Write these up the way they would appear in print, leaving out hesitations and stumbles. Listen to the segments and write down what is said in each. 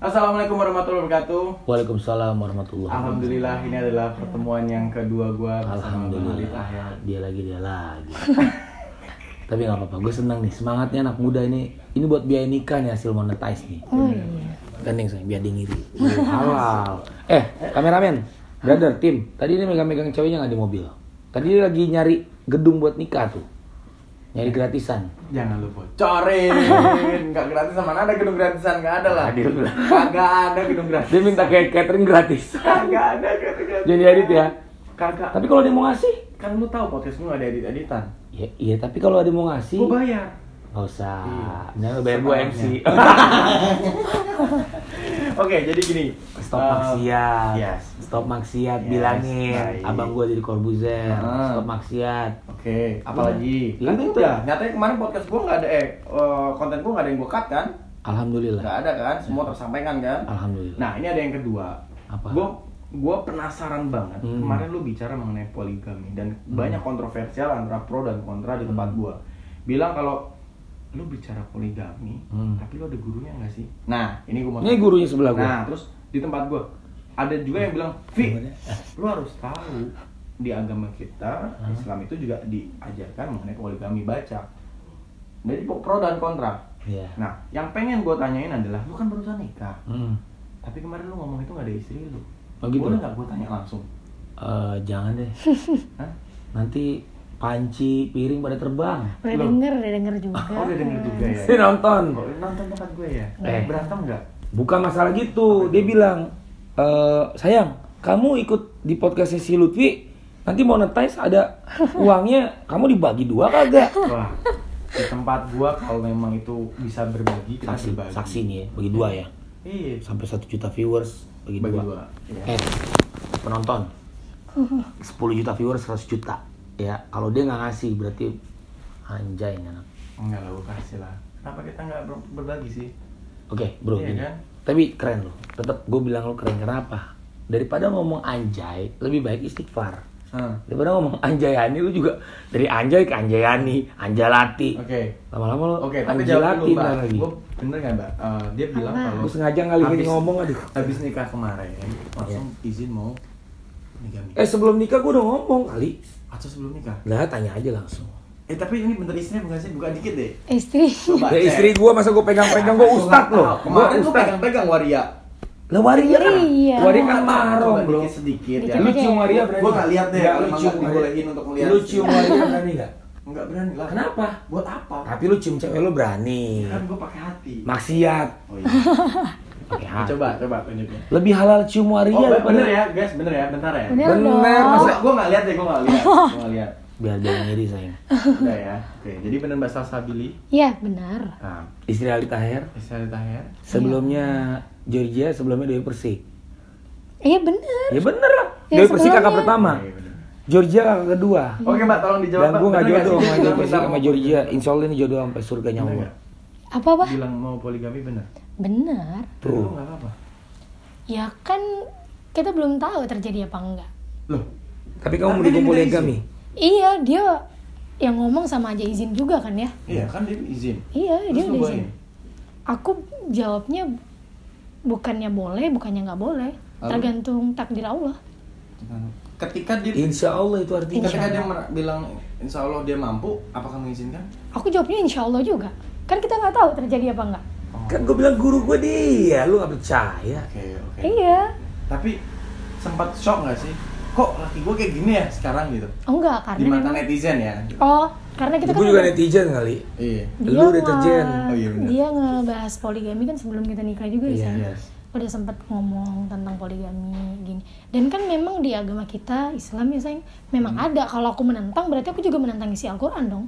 Assalamualaikum warahmatullahi wabarakatuh. Waalaikumsalam warahmatullahi wabarakatuh. Alhamdulillah ini adalah pertemuan yang kedua gue bersama Alhamdulillah. Dia lagi. Tapi nggak apa-apa, gue senang nih, semangatnya anak muda ini. Ini buat biaya nikah nih, hasil monetize nih. Oh iya. Gandeng sayang, biar dia ngiri. Halal. Kameramen, brother, tim. Tadi ini megang-megang ceweknya nggak di mobil. Tadi dia lagi nyari gedung buat nikah tuh. Nyari gratisan. Jangan lu bocorin. Enggak gratisan, mana ada gedung gratisan? Enggak ada lah. Kagak ada gedung gratis. Dia minta catering gratis. Kagak ada gedung gratis. Jadi edit ya. Kagak. Tapi kalau dia mau ngasih, Kan lu tahu podcast gue nggak ada edit-editan. iya. Tapi kalau ada mau ngasih, Gue bayar. nggak usah. Iya. Jangan bayar gue MC. Oke, jadi gini. Stop maksiat. Yes. Stop maksiat, Yes, bilangin. baik. Abang gua jadi Corbuzier. Stop maksiat. Oke, apalagi? Ya, Kan itu. udah. Nyatanya kemarin podcast gue nggak ada, konten gue nggak ada yang gue cut kan? Alhamdulillah. Nggak ada kan? Semua tersampaikan kan? Alhamdulillah. Nah, ini ada yang kedua. Apa? Gue penasaran banget. Kemarin lu bicara mengenai poligami dan banyak kontroversial antara pro dan kontra di tempat gue. Bilang kalau lu bicara poligami, tapi lu ada gurunya nggak sih? Nah, ini gue mau. Ini gurunya sebelah gua. Nah, terus di tempat gue ada juga yang bilang, Vi, lu harus tahu di agama kita Islam itu juga diajarkan mengenai poligami, baca. Jadi pro dan kontra. Iya. Nah, yang pengen gue tanyain adalah, lu kan barusan nikah. Hmm. Tapi kemarin lu ngomong itu gak ada istri lu. Oh gitu? Boleh gak gue tanya langsung? Jangan deh. Hah? Nanti panci, piring pada terbang. Udah denger juga. Oh, udah denger juga ya? Dia nonton. Oh, nonton tempat gue ya? Berantem gak? Bukan masalah gitu. Dia bilang, sayang, kamu ikut di podcastnya si Lutfi. Nanti monetize ada uangnya. Kamu dibagi dua kagak? Wah, di tempat gue kalau memang itu bisa berbagi, kita berbagi. Saksi nih ya, bagi dua ya. Iya. Sampai 1 juta viewers bagi dua. Iya. Penonton 10 juta viewers 100 juta ya. Kalau dia nggak ngasih berarti anjay nih anak. Enggak lah, gue kasih lah. Kenapa kita nggak berbagi sih? Oke bro, Iya, gini. kan? Tapi keren lo. Tetap gue bilang lo keren. Kenapa? Daripada ngomong anjay, lebih baik istighfar. Daripada ngomong anjayani, lu juga dari anjay ke anjayani, anjalati. Oke. Lama-lama lo Tapi jawab anjalati dulu, Mbak. ntar lagi. Gue bener nggak, Mbak? Dia bilang kalau Gue sengaja ngalihin habis- ngomong aduh. habis nikah kemarin langsung izin mau poligami. Sebelum nikah gue udah ngomong kali. Atau sebelum nikah? Lah tanya aja langsung. Tapi ini bener istrinya bukan sih? Buka dikit deh. Istri. Coba Ya cek. istri gue masa gue pegang-pegang, gue ustad loh. Kemarin Gue lu pegang-pegang waria. Lah waria kan? Iya. Waria kan marong Coba bro. Sedikit ya. Dikit Lu aja. cium waria berani? Gua nggak lihat deh, Nggak, kalau lu emang cium nggak dibolehin untuk melihat. Lu cium waria berani nggak? Enggak berani lah. Kenapa? Buat apa? Tapi lu cium cewek lu berani. Kan gue pakai hati. Maksiat. Oh iya. Pakai hati. Coba tunjukin. Lebih halal cium waria Oh, daripada bener ya, guys, bener ya, bentar ya. Bener Bener, dong. masa- Gue nggak lihat deh, gue nggak lihat. biar jangan ngiri sayang. Udah ya. Oke, jadi bener Mbak Salsabili. Iya benar. Nah, Istri Ali Taher. Ismail Tahir. Sebelumnya Georgia, sebelumnya Dewi Persik. Iya benar. Ya bener lah. Ya, Dewi Persik kakak sebelumnya. pertama. Iya, bener. Georgia kakak kedua. Oke Mbak, tolong dijawab. Dan Mbak. gue gak Bener jodoh sih? sama Dewi Bilang Persik sama mau Georgia. poligami. Insya Allah ini jodoh sampai surganya Bener Allah. nggak? Apa? Bilang mau poligami bener. Benar. Tuh. Tuh. Nggak apa-apa. Ya kan kita belum tahu terjadi apa enggak. Loh, Tapi kamu Tapi mendukung dia minta poligami? Iya dia yang ngomong sama aja izin juga kan ya. iya kan dia izin. Iya Terus dia lu udah bolehin? izin. Aku jawabnya bukannya boleh, bukannya nggak boleh. Lalu? Tergantung takdir Allah. Ketika dia Insya Allah itu artinya. ketika dia bilang insya Allah dia mampu, apakah mengizinkan? Aku jawabnya insya Allah juga. Kan kita nggak tahu terjadi apa enggak. Kan gue bilang guru gue dia, lu gak percaya. Oke. Iya. Tapi sempat shock nggak sih? Kok laki gue kayak gini ya sekarang gitu? Oh enggak karena Di mata memang. netizen ya. Oh karena kita Gue kan juga udah- netizen kali. Iya. Lu deterjen. Oh, iya benar. dia ngebahas poligami kan sebelum kita nikah juga ya. Iya. Sayang? Yes. Udah sempat ngomong tentang poligami gini. Dan kan memang di agama kita Islam ya sayang, memang ada. Kalau aku menentang berarti aku juga menentang isi Al-Quran dong.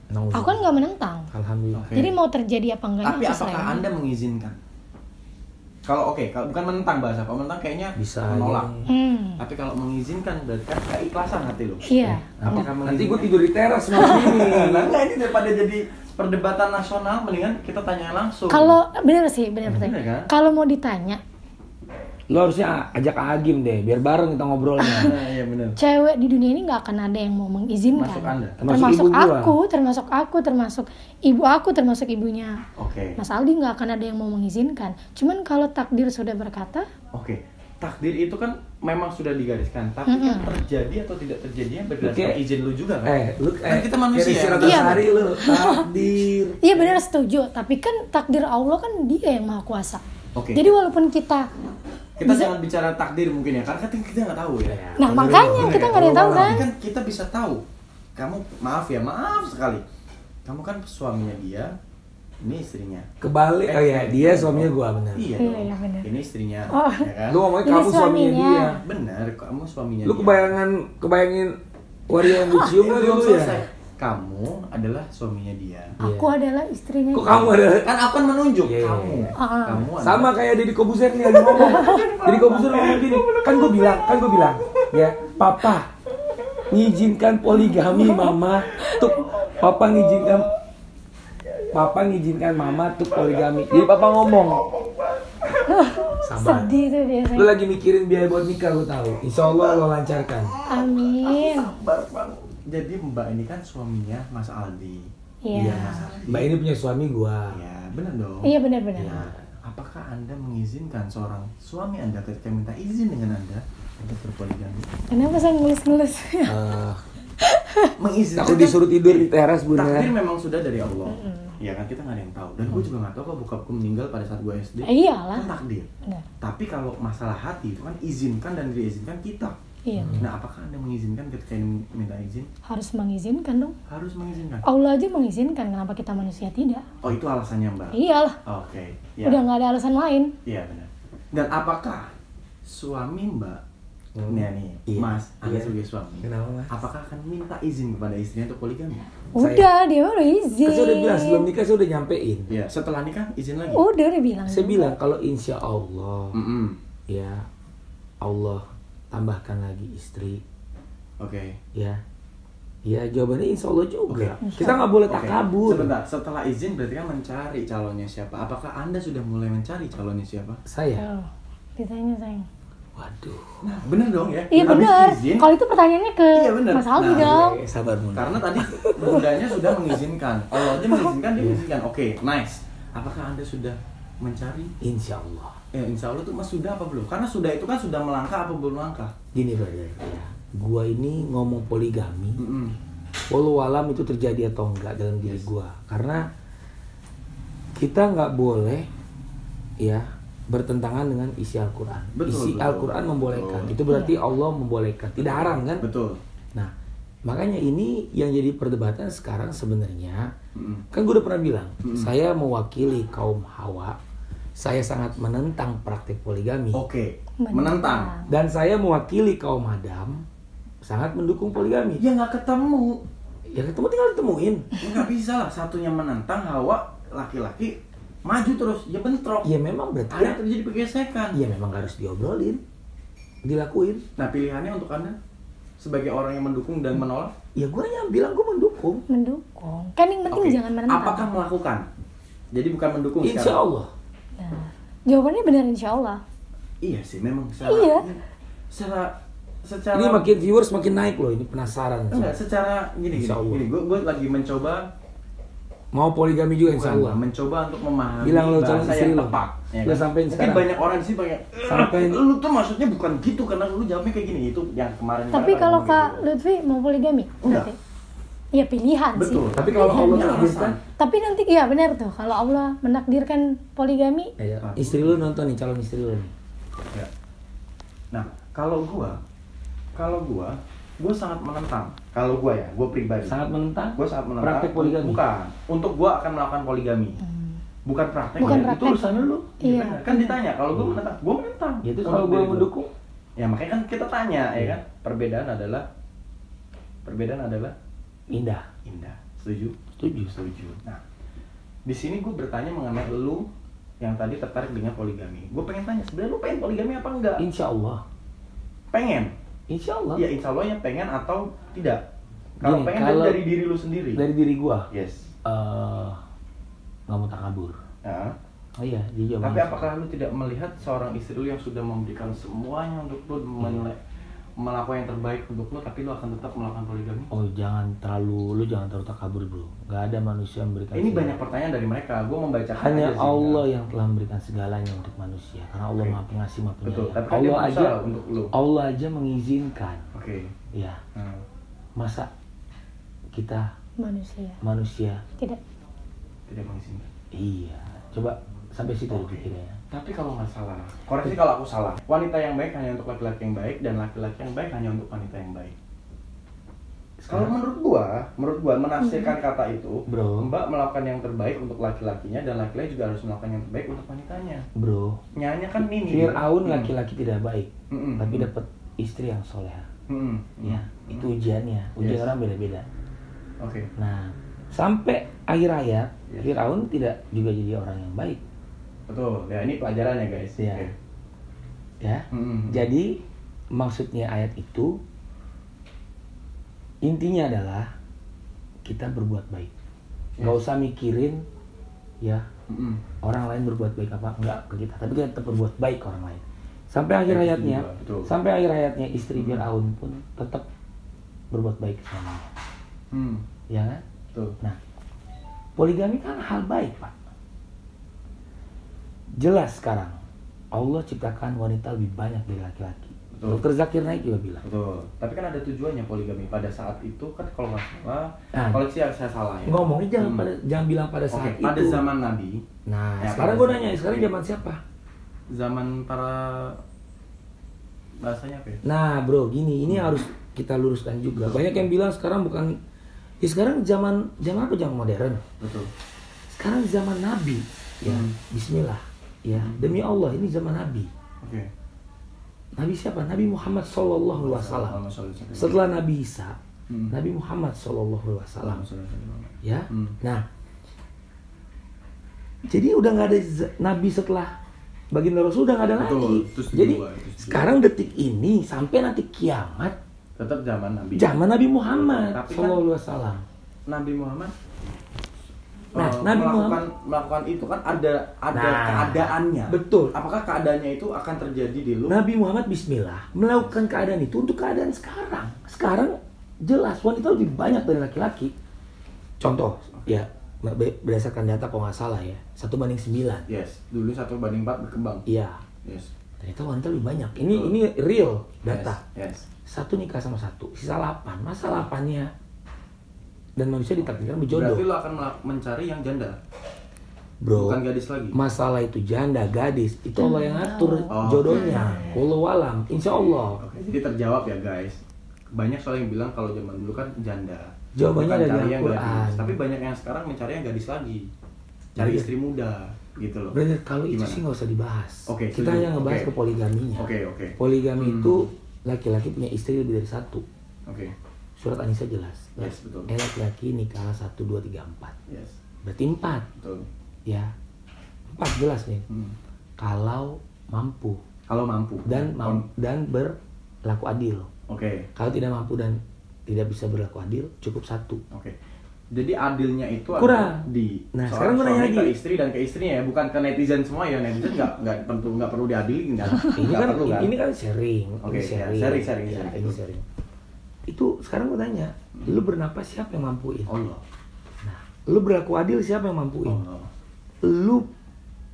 Aku kan nggak menentang. Alhamdulillah. Oke. Jadi mau terjadi apa enggaknya Tapi aku apakah selain. Anda mengizinkan? Kalau bukan menentang bahasa, kalau menentang kayaknya Bisa menolak. aja. Tapi kalau mengizinkan berarti kan keikhlasan hati lo. Iya. Apakah Nanti gue mengizinkan? tidur di teras malam ini. Nah, enggak, ini daripada jadi perdebatan nasional, mendingan kita tanya langsung. Kalau bener sih, bener Bener pertanyaan. kan? Kalau mau ditanya, Lo harusnya ajak Agim deh, biar bareng kita ngobrolnya. Iya benar. Cewek di dunia ini nggak akan ada yang mau mengizinkan. Masuk Anda. Termasuk ibu gua. aku, termasuk ibu aku, termasuk ibunya. Oke. Mas Aldi nggak akan ada yang mau mengizinkan. Cuman kalau takdir sudah berkata, Oke. Takdir itu kan memang sudah digariskan, tapi kan terjadi atau tidak terjadinya berdasarkan izin lu juga kan? Kan kita manusia. Iya. Hari lu takdir. iya benar setuju. Tapi kan takdir Allah kan Dia yang maha kuasa. Oke. Jadi walaupun kita Jangan bicara takdir mungkin ya, karena kan kita nggak tahu ya. nah makanya kita nggak ada yang tahu kan. Tapi kan kita bisa tahu. Kamu maaf sekali. Kamu kan suaminya dia, ini istrinya. Kebalik, dia suaminya gua benar. Iya Iya, dong. iya, benar. Ini istrinya, Oh. ya kan? Lu ngomongnya Ini kamu suaminya suaminya. dia. Benar, kamu suaminya. Lu dia. kebayangin waria yang lu cium nggak Belum dulu ya? selesai. Kamu adalah suaminya dia. Aku adalah istrinya. Kok kamu ada? Kan aku kan menunjuk Iya, iya, kamu. iya. Kamu Sama kayak Deddy Kobuzer nih lagi ngomong. Deddy Kobuzer ngomong gini, kan gue bilang, ya, papa ngizinkan poligami mama tuh, papa ngizinkan mama tuh poligami. Jadi papa ngomong. Sabar. Sedih tuh biasanya. Lu lagi mikirin biaya buat nikah, gue tahu. Insya Allah lo lancarkan. Amin. Sabar, Bang. Jadi Mbak ini kan suaminya Mas Aldi. Iya. Mas Aldi. Mbak ini punya suami gua. Iya, benar dong. Iya benar-benar. Ya, apakah Anda mengizinkan seorang suami Anda ketika minta izin dengan Anda untuk berpoligami? Kenapa saya ngelus-ngelus? Mengizinkan. Aku disuruh tidur di teras bunda. Takdir memang sudah dari Allah. Ya kan kita nggak ada yang tahu. Dan gue juga nggak tahu kalau bokapku meninggal pada saat gue SD. Iyalah. Kan takdir. Benar. Tapi kalau masalah hati itu kan izinkan dan diizinkan kita. Iya. Nah, apakah Anda mengizinkan ketika ini minta izin? Harus mengizinkan dong. Harus mengizinkan. Allah aja mengizinkan, kenapa kita manusia tidak? Oh, itu alasannya, Mbak. Iyalah. Oke. Ya. Udah nggak ada alasan lain. Iya, benar. Dan apakah suami Mbak nih, Iya. Mas, Anda Iya. sebagai suami, Kenapa, Mas? apakah akan minta izin kepada istrinya untuk poligami? Udah, dia mah udah izin. Kan saya udah bilang sebelum nikah saya udah nyampein. Iya. Setelah nikah izin lagi. Udah bilang. Saya bilang kalau insya Allah, Mm-mm. ya Allah tambahkan lagi istri, Oke. ya jawabannya insya Allah juga. Oke. Kita nggak boleh Oke. takabur. Sebentar, setelah izin berarti kan mencari calonnya siapa? Apakah Anda sudah mulai mencari calonnya siapa? Saya, Oh, ditanya sayang. waduh. Nah, bener dong ya. Iya Habis benar. izin, Kalau itu pertanyaannya ke Iya, benar. Mas Aldi Nah, dong. Sabar bunda. karena tadi bundanya sudah mengizinkan. Allah aja mengizinkan, dia mengizinkan. Oke, nice. Apakah Anda sudah mencari? Insya Allah. Insya Allah tuh Mas sudah apa belum? Karena sudah itu kan sudah melangkah apa belum melangkah? Gini brother, ya. Gua ini ngomong poligami. Mm-mm. Walau alam itu terjadi atau enggak dalam diri gua, karena kita nggak boleh ya bertentangan dengan isi Al-Quran. Betul, Isi betul. Al-Quran membolehkan. Betul. Itu berarti Allah membolehkan, tidak haram kan? Betul. Nah, makanya ini yang jadi perdebatan sekarang sebenarnya. Mm-mm. Kan gue udah pernah bilang, saya mewakili kaum Hawa. Saya sangat menentang praktik poligami. Oke, Menentang. menentang. Dan saya mewakili kaum Adam sangat mendukung poligami. Ya nggak ketemu. Ya ketemu tinggal ditemuin. Ya nggak bisa lah. Satunya menentang, Hawa laki-laki maju terus, ya bentrok. Ya memang berarti Ada terjadi pergesekan. ya memang harus diobrolin, dilakuin. Nah, pilihannya untuk Anda sebagai orang yang mendukung dan menolak? Ya gue yang bilang gue mendukung. Mendukung. Kan yang penting Oke. jangan menentang. Apakah melakukan? Jadi bukan mendukung Insya sekarang? Allah. Nah, jawabannya benar insya Allah. Iya sih, memang secara Iya. secara Ini makin viewers makin naik loh. Ini penasaran. enggak, secara gini Insya Allah. gue lagi mencoba Mau poligami juga insya bukan, Allah. mencoba untuk memahami Bilang lo calon bahasa istri yang lo. tepat. Ya Lo kan? sampein Mungkin sekarang. banyak orang di sini banyak. Sampein. Lu tuh maksudnya bukan gitu karena lu jawabnya kayak gini itu yang kemarin. Tapi kalau Kak Lutfi mau poligami, Enggak. berarti ya pilihan betul. sih. Tapi kalau Allah Pilihan. menakdirkan, Tapi nanti ya benar tuh, kalau Allah menakdirkan poligami, ya, istri lu nonton nih, calon istri lu nih. Ya. Nah, kalau gua sangat menentang. Kalau gua ya, gua pribadi. Sangat menentang. Gua sangat menentang. Praktek poligami. Bukan. Untuk gua akan melakukan poligami. Bukan praktek. Bukan ya. praktek. Itu urusan lu. Iya. Benar. Kan ditanya kalau gua menentang. Gua menentang. Ya itu Untuk kalau gue diri mendukung. Ya makanya kan kita tanya ya kan. Perbedaan adalah Indah. indah. Setuju? Setuju. Setuju. Nah, di sini gue bertanya mengenai lu yang tadi tertarik dengan poligami. Gue pengen tanya, sebenarnya lu pengen poligami apa enggak? Insya Allah. Pengen? Insya Allah. Ya insya Allah ya pengen atau tidak. Kalau Gini, pengen kalau dari diri lu sendiri. Dari diri gua, Yes. nggak mau takabur. Ya. Oh iya, dia jawabannya. Tapi apakah lu tidak melihat seorang istri lu yang sudah memberikan semuanya untuk lu, melakukan yang terbaik untuk lu, tapi lu akan tetap melakukan poligami? Oh, lu jangan terlalu takabur, bro. Gak ada manusia yang memberikan. Ini banyak pertanyaan dari mereka. Gue membacakan hanya aja Allah yang telah memberikan segalanya untuk manusia. Karena Allah Maha Pengasih, Maha Penyayang. Betul. Tapi kan Allah aja untuk lu. Allah aja mengizinkan. Oke. Ya. Masa kita manusia tidak mengizinkan? Iya. Coba sampai situ pikirnya. Tapi kalau nggak salah, koreksi kalau aku salah. Wanita yang baik hanya untuk laki-laki yang baik, dan laki-laki yang baik hanya untuk wanita yang baik. Kalau menurut gua menafsirkan kata itu, bro, Mbak melakukan yang terbaik untuk laki-lakinya, dan laki-laki juga harus melakukan yang terbaik untuk wanitanya. Bro, nyanya kan ini. Fir'aun laki-laki tidak baik, tapi dapat istri yang soleha. Ya, itu ujiannya. Ujian orang beda-beda. Oke. Nah, sampai akhir hayat, Fir'aun tidak juga jadi orang yang baik. Betul. Ya, ini pelajarannya guys. Ya. Okay. Ya. Jadi maksudnya ayat itu intinya adalah kita berbuat baik. Gak usah mikirin ya orang lain berbuat baik apa enggak ke kita, tapi kita tetap berbuat baik ke orang lain. Sampai akhir hayatnya, istri Fir'aun pun tetap berbuat baik sama dia. Ya kan? Betul. Nah, poligami kan hal baik, Pak. Jelas sekarang Allah ciptakan wanita lebih banyak dari laki-laki. Dr. Zakir Naik juga bilang. Betul. Tapi kan ada tujuannya poligami pada saat itu kan, kalau nggak salah, koleksi yang saya salah ya. Ngomongnya jangan bilang pada saat itu. Pada zaman Nabi. Nah, ya, sekarang gue nanya, sekarang zaman siapa? Zaman para bahasanya apa ya? Nah, bro, gini, ini harus kita luruskan juga. Banyak yang bilang sekarang bukan, ya sekarang zaman apa? Zaman modern. Betul. Sekarang zaman Nabi. Ya, Bismillah. Ya, demi Allah ini zaman Nabi. Oke. Nabi siapa? Nabi Muhammad Sallallahu Alaihi Wasallam. Setelah Nabi Isa, Nabi Muhammad Sallallahu Alaihi Wasallam. Ya, nah, jadi udah nggak ada Nabi setelah baginda Rasul, udah nggak ada lagi. Jadi sekarang detik ini sampai nanti kiamat tetap zaman Nabi. Zaman Nabi Muhammad Sallallahu Alaihi Wasallam. Nabi Muhammad. Nabi melakukan itu kan ada keadaannya. Betul. Apakah keadaannya itu akan terjadi di lu? Nabi Muhammad Bismillah melakukan keadaan itu untuk keadaan sekarang. Sekarang jelas wanita lebih banyak dari laki-laki. Contoh, ya berdasarkan data kalau nggak salah ya, 1:9. Yes. Dulu 1:4 berkembang. Iya. Yes. Ternyata wanita lebih banyak. Ini real data. Yes. 1 nikah sama 1, sisa 8. Masa 8-nya dan manusia ditakdirkan berjodoh. Berarti lo akan mencari yang janda, bro. Bukan gadis lagi. Masalah itu janda, gadis, itu Allah yang ngatur jodohnya. Wallahu alam, insya Allah. Oke, jadi terjawab ya guys. Banyak soal yang bilang kalau zaman dulu kan janda. Jawabannya ada di yang Al-Quran. gadis. Tapi banyak yang sekarang mencari yang gadis lagi. Cari istri muda, gitu loh. Berarti kalau itu sih nggak usah dibahas. Oke, kita hanya ngebahas ke poligaminya. Oke. Poligami itu laki-laki punya istri lebih dari 1. Oke. Surat An-Nisa jelas. Yes, betul. Laki-laki nikah 1, 2, 3, 4. Yes. Berarti 4. Betul. Ya. 4 jelas nih. Kalau mampu. Dan berlaku adil. Oke. Kalau tidak mampu dan tidak bisa berlaku adil, cukup 1. Oke. Jadi adilnya itu kurang di sekarang gue nanya lagi ke istri dan ke istrinya ya, bukan ke netizen semua ya. Netizen nggak perlu diadilin kan. Ini kan sharing. Oke, sharing. Ini sharing. Itu sekarang gue tanya, lu bernapas siapa yang mampuin? Allah. Nah, lu berlaku adil siapa yang mampuin? Allah. Lu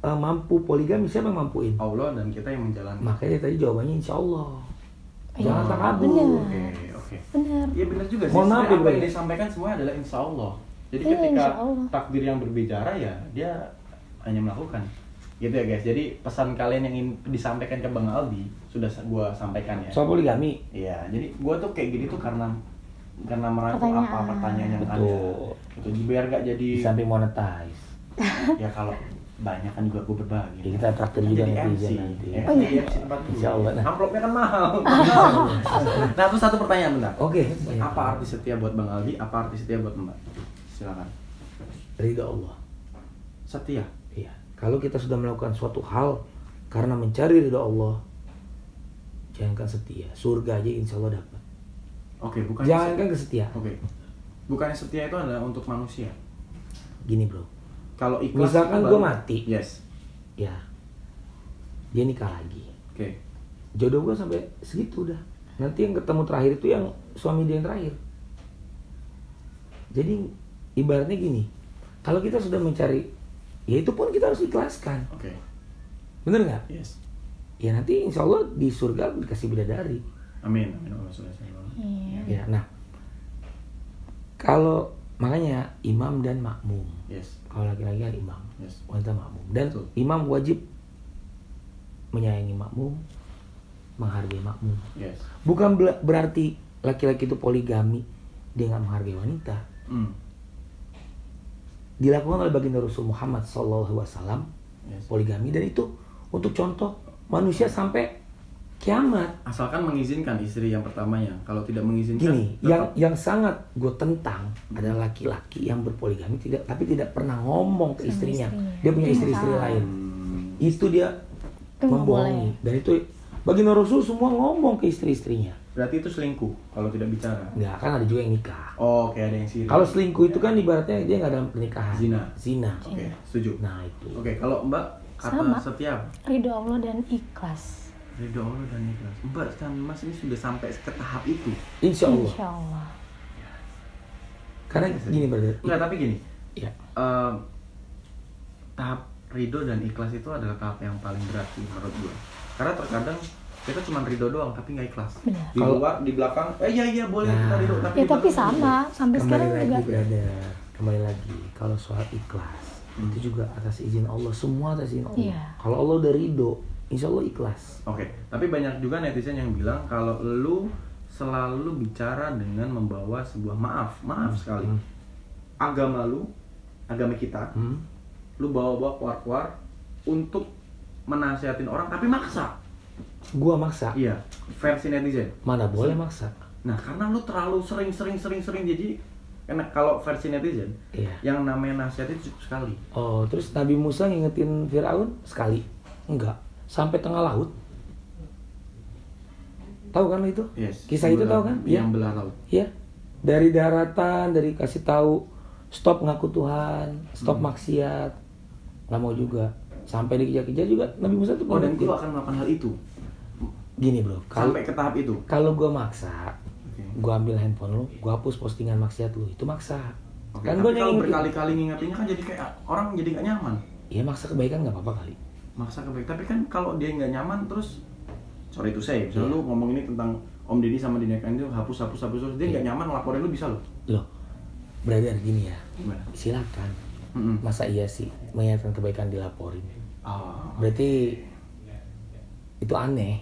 mampu poligami siapa yang mampuin? Allah, dan kita yang menjalani. Makanya tadi jawabannya insya Allah. Jangan takabur. Oke. Benar. Iya benar juga sih. Apa yang disampaikan semua adalah insya Allah. Jadi ketika takdir yang berbicara ya dia hanya melakukan. Gitu ya guys. Jadi pesan kalian yang ingin disampaikan ke Bang Aldi sudah gua sampaikan ya. Soal poligami. Iya. Jadi gua tuh kayak gini tuh karena merangkum apa pertanyaan yang ada. Itu biar gak jadi. Di samping monetize. Ya kalau banyak kan juga gue berbagi. Ya, kita traktir juga netizen nanti. Ya, Insya Allah. Amplopnya kan mahal. Nah, terus satu pertanyaan bentar. Oke. Apa arti setia buat Bang Aldi? Apa arti setia buat Mbak? Silakan. Ridha Allah. Setia. Iya. Kalau kita sudah melakukan suatu hal karena mencari ridha Allah, jangankan setia, surga aja insya Allah dapat. Oke, bukan. Jangankan kesetiaan. Oke. Bukannya setia itu adalah untuk manusia. Gini bro. Kalau ikhlas misalkan gue mati, yes. ya dia nikah lagi. Oke. Jodoh gue sampai segitu udah. Nanti yang ketemu terakhir itu yang suami dia yang terakhir. Jadi ibaratnya gini, kalau kita sudah mencari, ya itu pun kita harus ikhlaskan. Oke. Bener nggak? Yes. Ya nanti insya Allah di surga dikasih bidadari. Amin. Amin. Allah SWT. Ya, nah kalau makanya imam dan makmum. Yes. Kalau laki-laki kan imam, Yes. wanita makmum. Dan Betul. imam wajib menyayangi makmum, menghargai makmum. Yes. Bukan berarti laki-laki itu poligami, dia nggak menghargai wanita. Dilakukan oleh baginda Rasul Muhammad SAW, Yes. poligami, dan itu untuk contoh manusia sampai kiamat. Asalkan mengizinkan istri yang pertamanya. Kalau tidak mengizinkan, Gini, tetap- yang sangat gue tentang adalah laki-laki yang berpoligami tapi tidak pernah ngomong ke Sama istrinya. istrinya. Dia punya Itu istri-istri masalah. lain. Itu dia Itu nggak membohongi. boleh. Dan itu baginda Rasul semua ngomong ke istri-istrinya. berarti itu selingkuh kalau tidak bicara. Enggak, kan ada juga yang nikah. Oh, oke, ada yang siri. Kalau selingkuh itu kan ibaratnya dia nggak dalam pernikahan. Zina. Zina. Oke, setuju. Nah itu. Oke, kalau Mbak kata Sama. setia apa? Ridho Allah dan ikhlas. Ridho Allah dan ikhlas. Mbak dan Mas ini sudah sampai ke tahap itu. Insya Allah. Insya Allah. Karena gini brother. Enggak, tapi gini. Ya. Tahap ridho dan ikhlas itu adalah tahap yang paling berat sih menurut gue. Karena terkadang kita cuma ridho doang tapi nggak ikhlas. Benar. Di luar, di belakang, iya boleh Nah. kita ridho tapi Ya di tapi belakang sama, sampai Kembali sekarang lagi juga. brother. Kembali lagi. Kalau soal ikhlas itu juga atas izin Allah. Semua atas izin Allah. Iya. Kalau Allah udah ridho, insya Allah ikhlas. Oke, tapi banyak juga netizen yang bilang kalau lu selalu bicara dengan membawa sebuah maaf sekali. Agama lu, agama kita, lu bawa-bawa keluar-keluar untuk menasihatin orang tapi maksa. Gua maksa. Iya, versi netizen. Mana boleh maksa. Nah, karena lu terlalu sering jadi karena kalau versi netizen, Iya. yang namanya nasihat itu cukup sekali. Oh, terus Nabi Musa ngingetin Firaun sekali? Enggak. Sampai tengah laut. Tahu kan lo itu? Yes. Kisah itu tahu kan? Yang belah laut. Iya. Dari daratan, dari kasih tahu stop ngaku Tuhan, stop maksiat. Nggak mau juga. Sampai dikejar-kejar juga Nabi Musa tuh Oh, dan ngingetin. gua akan melakukan hal itu. Gini bro, Sampai ke tahap itu. kalau gue maksa, Oke. gue ambil handphone lu, gue hapus postingan maksiat lu, itu maksa. Oke, Kan tapi gue kalau ngingetin. berkali-kali ngingetinnya kan jadi kayak orang jadi nggak nyaman. Iya maksa kebaikan nggak apa-apa kali. Maksa kebaikan. Tapi kan kalau dia nggak nyaman terus, sorry to say, misalnya Iya. lu ngomong ini tentang Om Deddy sama Dinekan itu hapus terus dia nggak nyaman laporin lu bisa lo. Loh, brother gini ya, Gimana? silakan. Mm-mm. Masa iya sih mengingatkan kebaikan dilaporin? Oh. Berarti itu aneh.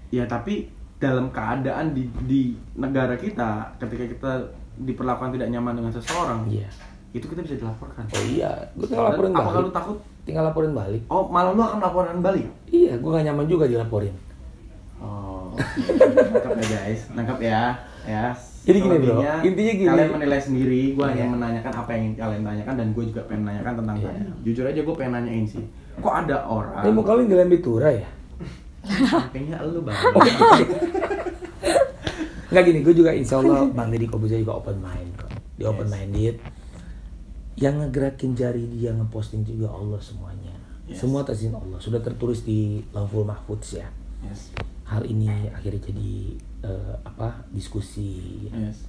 Ya tapi dalam keadaan di negara kita ketika kita diperlakukan tidak nyaman dengan seseorang, Iya. itu kita bisa dilaporkan. Oh iya, gue tinggal Dan laporin apakah balik. lu takut? Tinggal laporin balik. Oh, malah lu akan laporan balik. Iya, gue gak nyaman juga dilaporin. Oh, nangkap ya guys, nangkap ya, ya. Jadi gini, bro, Selebihnya, intinya gini. Kalian menilai sendiri, gue hanya Iya. menanyakan apa yang kalian tanyakan dan gue juga pengen menanyakan tentang Iya. saya. Jujur aja gue pengen nanyain sih, kok ada orang? Ini mau kawin di Lambitura ya? Kayaknya lu bang. Nggak gini, gue juga insya Allah Bang Deddy Kobuzer juga open mind kok. Dia open minded. Yang ngegerakin jari dia ngeposting juga Allah semuanya. Yes. Semua atas izin Allah. Sudah tertulis di Lauhul Mahfudz ya. Yes. Hal ini akhirnya jadi diskusi. Yes.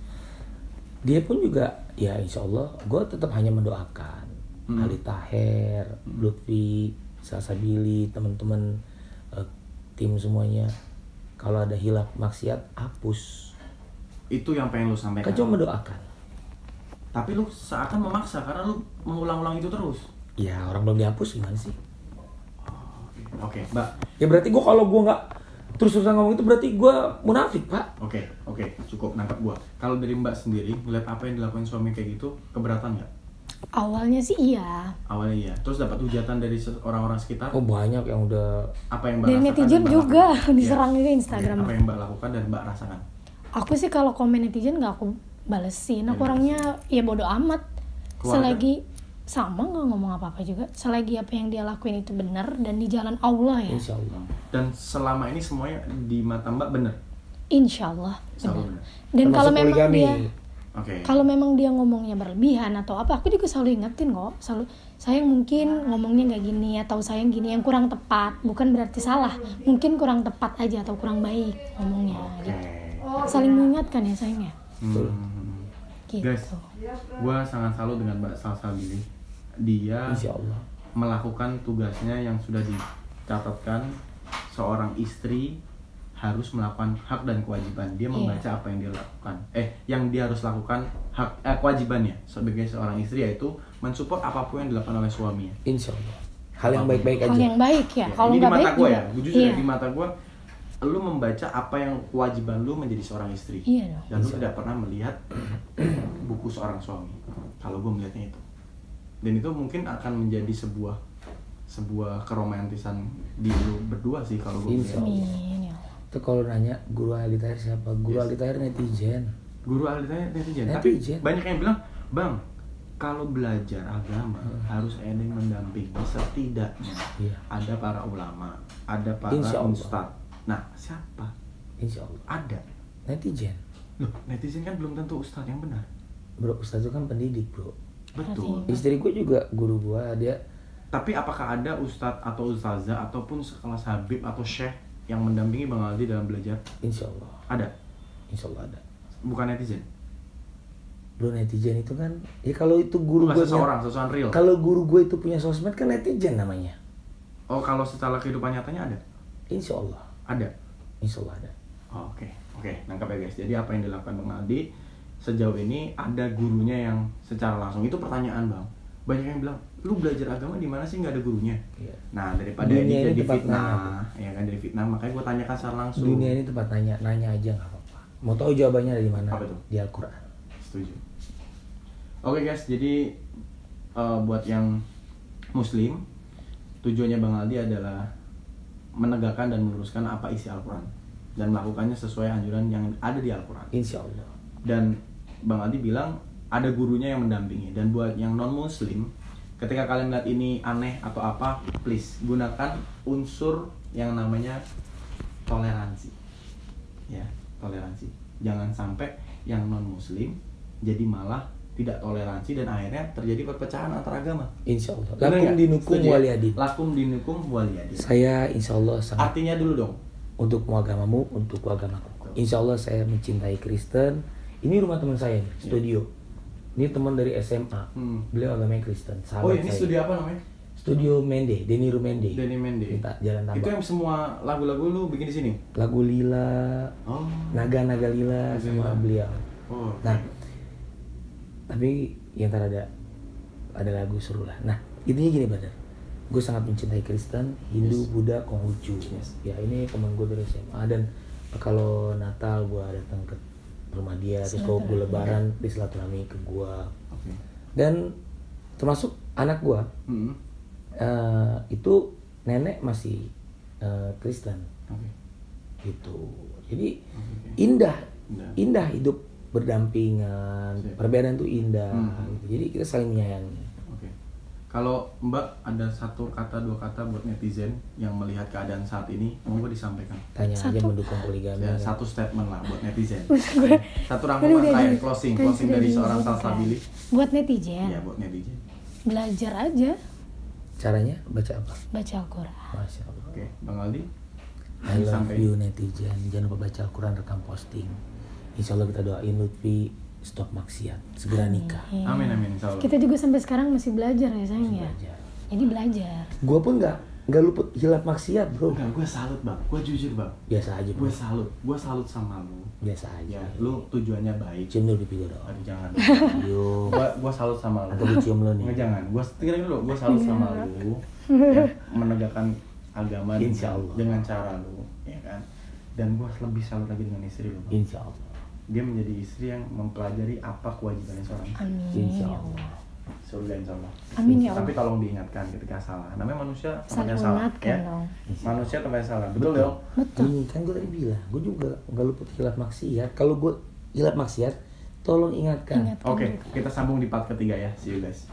Dia pun juga ya insya Allah gue tetap hanya mendoakan Ali Taher, Lutfi, Salsabili, teman-teman tim semuanya. Kalau ada hilaf maksiat hapus. Itu yang pengen lu sampaikan. Kan cuma mendoakan. Tapi lu seakan memaksa karena lu mengulang-ulang itu terus. Ya orang belum dihapus gimana sih? Oke, Mbak. Ya berarti gue kalau gue nggak terus-terusan ngomong itu berarti gue munafik pak. Oke, cukup nangkap gua. Kalau dari Mbak sendiri ngeliat apa yang dilakukan suami kayak gitu, keberatan nggak? Awalnya sih iya. Awalnya iya. Terus dapat hujatan dari orang-orang sekitar. Oh banyak yang udah. Apa yang Mbak Dari rasakan netizen dan Mbak juga lakukan? diserang Iya. juga Instagram. Oke, apa yang Mbak lakukan dan Mbak rasakan? Aku sih kalau komen netizen nggak aku balesin. Aku Iya. orangnya ya bodo amat. Keluarga? Selagi sama nggak ngomong apa-apa juga. Selagi apa yang dia lakuin itu benar dan di jalan Allah ya. Insya Allah. Dan selama ini semuanya di mata Mbak bener? Insya Allah Insya Allah benar. bener. Dan Termasuk kalau memang poligami. dia Kalau memang dia ngomongnya berlebihan atau apa, aku juga selalu ingetin kok. Selalu, sayang mungkin ngomongnya nggak gini, atau sayang gini yang kurang tepat. Bukan berarti salah, mungkin kurang tepat aja atau kurang baik ngomongnya. Gitu. Saling mengingatkan ya sayang ya. Gitu. Guys, gue sangat salut dengan Mbak Salsabili. Dia melakukan tugasnya yang sudah dicatatkan. Seorang istri harus melakukan hak dan kewajiban. Dia membaca apa yang dia lakukan. Yang dia harus lakukan kewajibannya sebagai seorang istri, yaitu mensupport apapun yang dilakukan oleh suaminya. Insya Allah. Hal yang baik-baik aja. Hal yang baik ya. Kalau ini di nggak mata baik gue juga. ya. Jujur di mata gue, lu membaca apa yang kewajiban lu menjadi seorang istri. Iya dong. Dan lu tidak pernah melihat buku seorang suami. Kalau gue melihatnya itu. Dan itu mungkin akan menjadi sebuah keromantisan di lu berdua sih kalau gue melihat. Itu kalau nanya guru ahli tahir siapa? Guru ahli tahir netizen. Guru ahli tahir netizen. Tapi banyak yang bilang, Bang, kalau belajar agama harus ada yang mendampingi, setidaknya ada para ulama, ada para ustadz. Nah, siapa? Insya Allah ada. Netizen. Loh, netizen kan belum tentu ustadz yang benar. Bro, ustadz itu kan pendidik, bro. Betul. Istri gue juga guru gue, dia. Tapi apakah ada ustadz atau ustazah ataupun sekelas habib atau syekh yang mendampingi Bang Aldi dalam belajar? Insya Allah ada. Insya Allah ada. Bukan netizen. Bro, netizen itu kan ya kalau itu guru gue seseorang real. Kalau guru gue itu punya sosmed kan netizen namanya. Oh, kalau setelah kehidupan nyatanya ada? Insya Allah ada. Insya Allah ada. Oh, oke, nangkap ya guys. Jadi apa yang dilakukan Bang Aldi sejauh ini, ada gurunya yang secara langsung. Itu pertanyaan Bang. Banyak yang bilang, lu belajar agama di mana sih nggak ada gurunya? Iya. Nah, daripada ini jadi fitnah, ya kan, jadi fitnah, makanya gue tanyakan secara langsung. Dunia ini tempat nanya aja nggak apa-apa. Mau tahu jawabannya dari mana? Apa itu? Di Al-Quran. Setuju. Oke guys, jadi buat yang Muslim, tujuannya Bang Aldi adalah menegakkan dan meluruskan apa isi Al-Quran dan melakukannya sesuai anjuran yang ada di Al-Quran. Insya Allah. Dan Bang Aldi bilang ada gurunya yang mendampingi. Dan buat yang non muslim, ketika kalian melihat ini aneh atau apa, please gunakan unsur yang namanya toleransi. Ya, toleransi. Jangan sampai yang non muslim jadi malah tidak toleransi dan akhirnya terjadi perpecahan antar agama. Insya Allah. Lakum dinukum waliyadin. Lakum dinukum waliyadin. Saya insya Allah sangat. Artinya dulu dong. Untukmu agamamu, untukku agamaku. Insya Allah saya mencintai Kristen. Ini rumah teman saya nih, studio. Ini teman dari SMA. Beliau agamanya Kristen. Oh, ini studio apa namanya? Studio Mende, Denny Rumende. Denny Mende. Minta Jalan Tambak. Itu yang semua lagu-lagu lu bikin di sini? Lagu Lila. Oh. Naga Lila sama beliau. Oh. Nah, tapi yang ada lagu seru lah. Nah, intinya gini brother, gue sangat mencintai Kristen, Hindu, Buddha, Konghucu. Ya ini teman gue dari SMA, dan kalau Natal gue datang ke rumah dia, terus kalau gue Lebaran di silaturahmi ke gue. Dan termasuk anak gue, itu nenek masih Kristen, gitu. Jadi indah hidup berdampingan, perbedaan tuh indah. Gitu. Jadi kita saling menyayangi. Kalau Mbak ada satu kata, dua kata buat netizen yang melihat keadaan saat ini, monggo disampaikan. Tanya aja mendukung poligami. Ya, satu statement lah buat netizen. Satu rangkuman terakhir closing dari seorang Salsabili. Buat netizen. Ya, buat netizen. Belajar aja. Caranya baca apa? Baca Al-Quran. Masya Allah. Oke, Bang Aldi. I love you netizen. Jangan lupa baca Al-Quran, rekam posting. Insya Allah kita doain Lutfi stop maksiat, segera nikah. Amin insya Allah. Kita juga sampai sekarang masih belajar ya sayang ya. Jadi belajar. Gue pun nggak luput hilaf maksiat bro. Enggak, gue salut Bang. Gue jujur Bang. Biasa aja. Gue salut sama lu. Biasa aja. Ya, lu tujuannya baik. Cium dulu pipi gue dong. Aduh jangan. Gue salut sama lu. Atau gue cium lu nih. Nggak, jangan. Gue salut sama lu. Ya, menegakkan agama insya Allah dengan cara lu, ya kan. Dan gue lebih salut lagi dengan istri lu Bang. Insya Allah. Dia menjadi istri yang mempelajari apa kewajibannya seorang istri. Amin. Insya Allah. Surga insya Allah. Amin ya Allah. Tapi tolong diingatkan ketika salah. Namanya manusia saling salah. Ya? Dong. Manusia tempatnya salah. Betul dong? Betul. Ini kan gue tadi bilang, gue juga nggak luput hilaf maksiat. Kalau gue hilaf maksiat, tolong ingatkan. Oke, kita sambung di part ketiga ya. See you guys.